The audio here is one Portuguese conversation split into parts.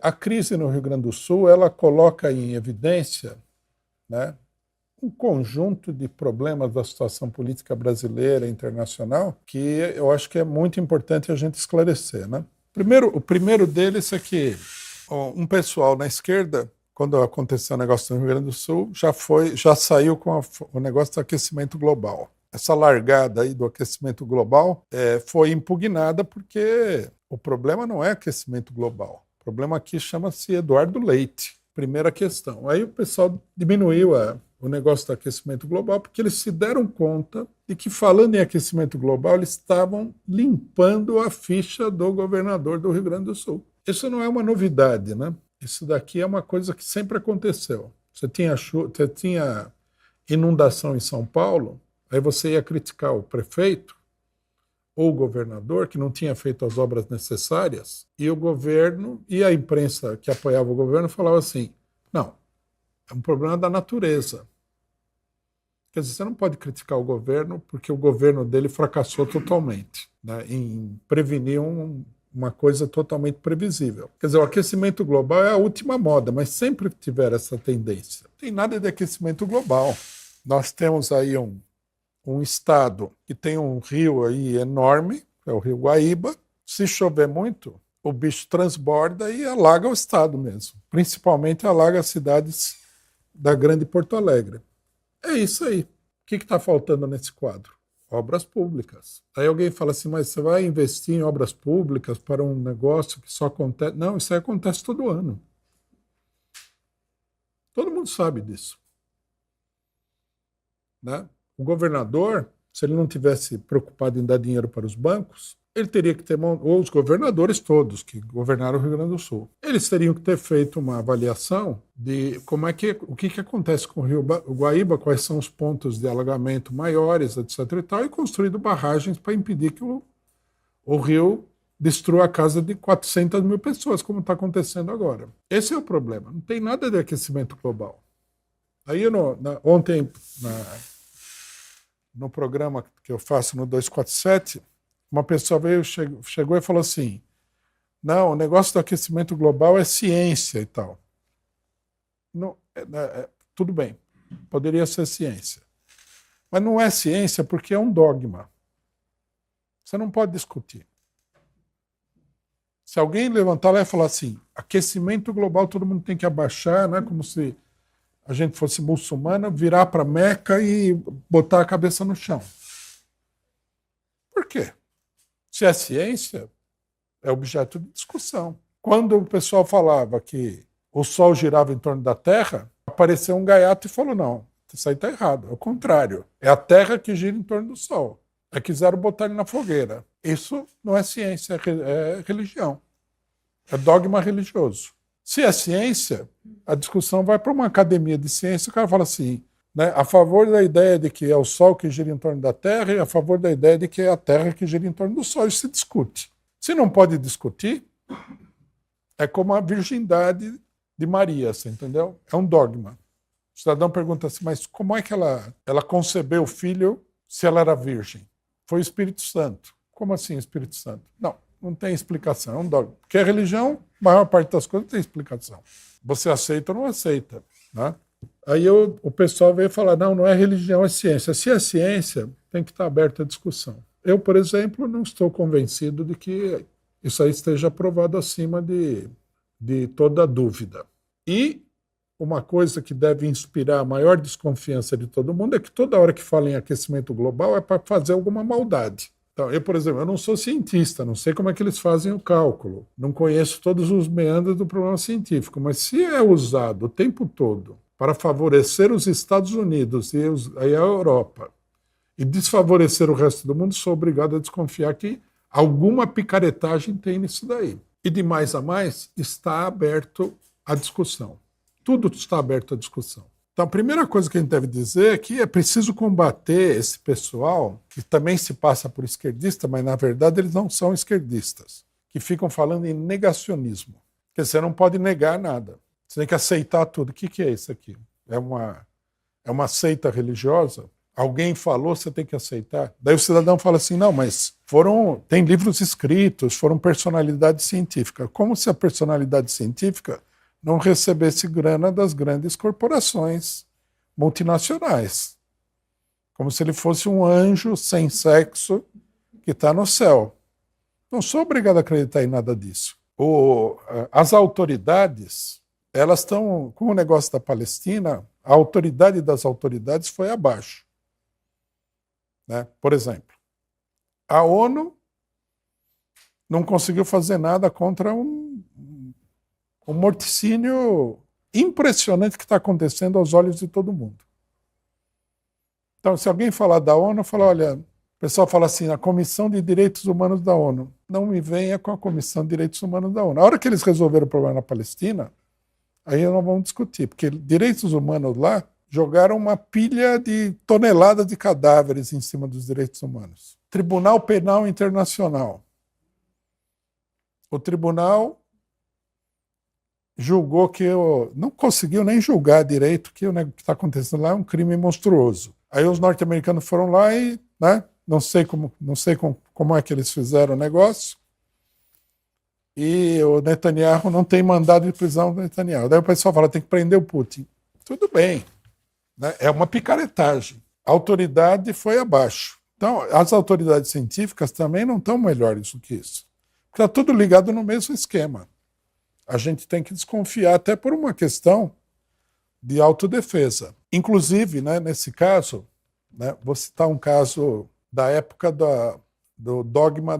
A crise no Rio Grande do Sul, ela coloca em evidência, né, um conjunto de problemas da situação política brasileira e internacional que eu acho que é muito importante a gente esclarecer, né? O primeiro deles é que um pessoal na esquerda, quando aconteceu o negócio no Rio Grande do Sul, já saiu com o negócio do aquecimento global. Essa largada aí do aquecimento global foi impugnada porque o problema não é aquecimento global. O problema aqui chama-se Eduardo Leite. Primeira questão. Aí o pessoal diminuiu o negócio do aquecimento global porque eles se deram conta de que, falando em aquecimento global, eles estavam limpando a ficha do governador do Rio Grande do Sul. Isso não é uma novidade, né? Isso daqui é uma coisa que sempre aconteceu. Você tinha inundação em São Paulo, aí você ia criticar o prefeito ou o governador, que não tinha feito as obras necessárias, e o governo e a imprensa que apoiava o governo falava assim, não, é um problema da natureza. Quer dizer, você não pode criticar o governo porque o governo dele fracassou totalmente, né, em prevenir uma coisa totalmente previsível. Quer dizer, o aquecimento global é a última moda, mas sempre tiveram essa tendência. Não tem nada de aquecimento global. Nós temos aí um estado que tem um rio aí enorme, é o rio Guaíba. Se chover muito, o bicho transborda e alaga o estado mesmo. Principalmente alaga as cidades da Grande Porto Alegre. É isso aí. O que está faltando nesse quadro? Obras públicas. Aí alguém fala assim, mas você vai investir em obras públicas para um negócio que só acontece... Não, isso aí acontece todo ano. Todo mundo sabe disso. Né? O governador, se ele não tivesse preocupado em dar dinheiro para os bancos, ele teria que ter, ou os governadores todos que governaram o Rio Grande do Sul, eles teriam que ter feito uma avaliação de o que acontece com o Rio Guaíba, quais são os pontos de alagamento maiores, etc. e tal, e construído barragens para impedir que o rio destrua a casa de 400 mil pessoas, como está acontecendo agora. Esse é o problema. Não tem nada de aquecimento global. Aí, ontem, no programa que eu faço no 247, uma pessoa chegou e falou assim, não, o negócio do aquecimento global é ciência e tal. Não, tudo bem, poderia ser ciência. Mas não é ciência porque é um dogma. Você não pode discutir. Se alguém levantar lá e falar assim, aquecimento global todo mundo tem que abaixar, né, como se a gente fosse muçulmana, virar para Meca e botar a cabeça no chão. Por quê? Se é ciência, é objeto de discussão. Quando o pessoal falava que o Sol girava em torno da Terra, apareceu um gaiato e falou, não, isso aí está errado, é o contrário. É a Terra que gira em torno do Sol. Aí quiseram botar ele na fogueira. Isso não é ciência, é religião. É dogma religioso. Se é ciência, a discussão vai para uma academia de ciência, o cara fala assim, né, a favor da ideia de que é o Sol que gira em torno da Terra e a favor da ideia de que é a Terra que gira em torno do Sol. Isso se discute. Se não pode discutir, é como a virgindade de Maria, você entendeu? É um dogma. O cidadão pergunta assim, mas como é que ela concebeu o filho se ela era virgem? Foi o Espírito Santo. Como assim Espírito Santo? Não tem explicação, é um dogma. Porque a religião, a maior parte das coisas não tem explicação. Você aceita ou não aceita, né? Aí o pessoal veio falar, não é religião, é ciência. Se é ciência, tem que estar aberto à discussão. Eu, por exemplo, não estou convencido de que isso aí esteja aprovado acima de toda dúvida. E uma coisa que deve inspirar a maior desconfiança de todo mundo é que toda hora que fala em aquecimento global é para fazer alguma maldade. Então, eu, por exemplo, eu não sou cientista, não sei como é que eles fazem o cálculo, não conheço todos os meandros do problema científico, mas se é usado o tempo todo para favorecer os Estados Unidos e a Europa e desfavorecer o resto do mundo, sou obrigado a desconfiar que alguma picaretagem tem nisso daí. E de mais a mais, está aberto à discussão. Tudo está aberto à discussão. Então, a primeira coisa que a gente deve dizer é que é preciso combater esse pessoal, que também se passa por esquerdista, mas na verdade eles não são esquerdistas, que ficam falando em negacionismo. Porque você não pode negar nada. Você tem que aceitar tudo. O que é isso aqui? É uma seita religiosa? Alguém falou, você tem que aceitar. Daí o cidadão fala assim, não, mas tem livros escritos, foram personalidades científicas. Como se a personalidade científica não recebesse grana das grandes corporações multinacionais. Como se ele fosse um anjo sem sexo que está no céu. Não sou obrigado a acreditar em nada disso. As autoridades, elas estão, com o negócio da Palestina, a autoridade das autoridades foi abaixo. Né? Por exemplo, a ONU não conseguiu fazer nada contra um morticínio impressionante que está acontecendo aos olhos de todo mundo. Então, se alguém falar da ONU, fala, olha, o pessoal fala assim, a Comissão de Direitos Humanos da ONU. Não me venha com a Comissão de Direitos Humanos da ONU. A hora que eles resolveram o problema na Palestina, aí nós vamos discutir, porque direitos humanos lá jogaram uma pilha de toneladas de cadáveres em cima dos direitos humanos. Tribunal Penal Internacional. O tribunal julgou que não conseguiu nem julgar direito que o que está acontecendo lá é um crime monstruoso. Aí os norte-americanos foram lá e, né, não sei como é que eles fizeram o negócio, e o Netanyahu não tem mandado de prisão do Netanyahu. Daí o pessoal fala, tem que prender o Putin. Tudo bem, né? É uma picaretagem. A autoridade foi abaixo. Então, as autoridades científicas também não estão melhores do que isso. Está tudo ligado no mesmo esquema. A gente tem que desconfiar até por uma questão de autodefesa. Inclusive, né, nesse caso, né, vou citar um caso da época do dogma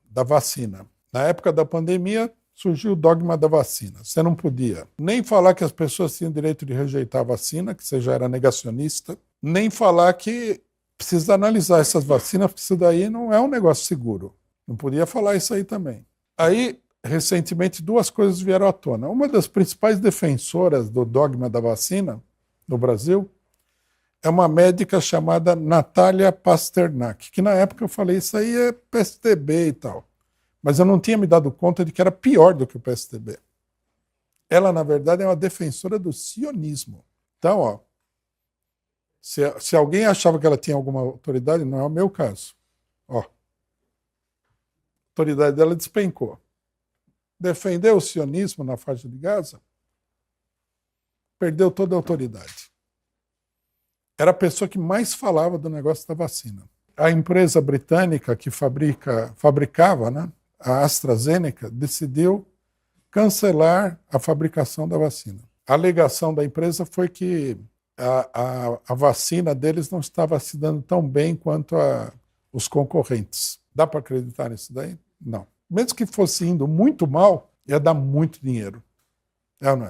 da vacina. Na época da pandemia, surgiu o dogma da vacina. Você não podia nem falar que as pessoas tinham direito de rejeitar a vacina, que você já era negacionista, nem falar que precisa analisar essas vacinas, porque isso daí não é um negócio seguro. Não podia falar isso aí também. Aí, recentemente, duas coisas vieram à tona. Uma das principais defensoras do dogma da vacina no Brasil é uma médica chamada Natália Pasternak, que na época eu falei, isso aí é PSDB e tal. Mas eu não tinha me dado conta de que era pior do que o PSDB. Ela, na verdade, é uma defensora do sionismo. Então, ó, se alguém achava que ela tinha alguma autoridade, não é o meu caso. Ó, a autoridade dela despencou. Defendeu o sionismo na faixa de Gaza, perdeu toda a autoridade. Era a pessoa que mais falava do negócio da vacina. A empresa britânica que fabricava, né, a AstraZeneca, decidiu cancelar a fabricação da vacina. A alegação da empresa foi que a vacina deles não estava se dando tão bem quanto os concorrentes. Dá para acreditar nisso daí? Não. Mesmo que fosse indo muito mal, ia dar muito dinheiro. É ou não é?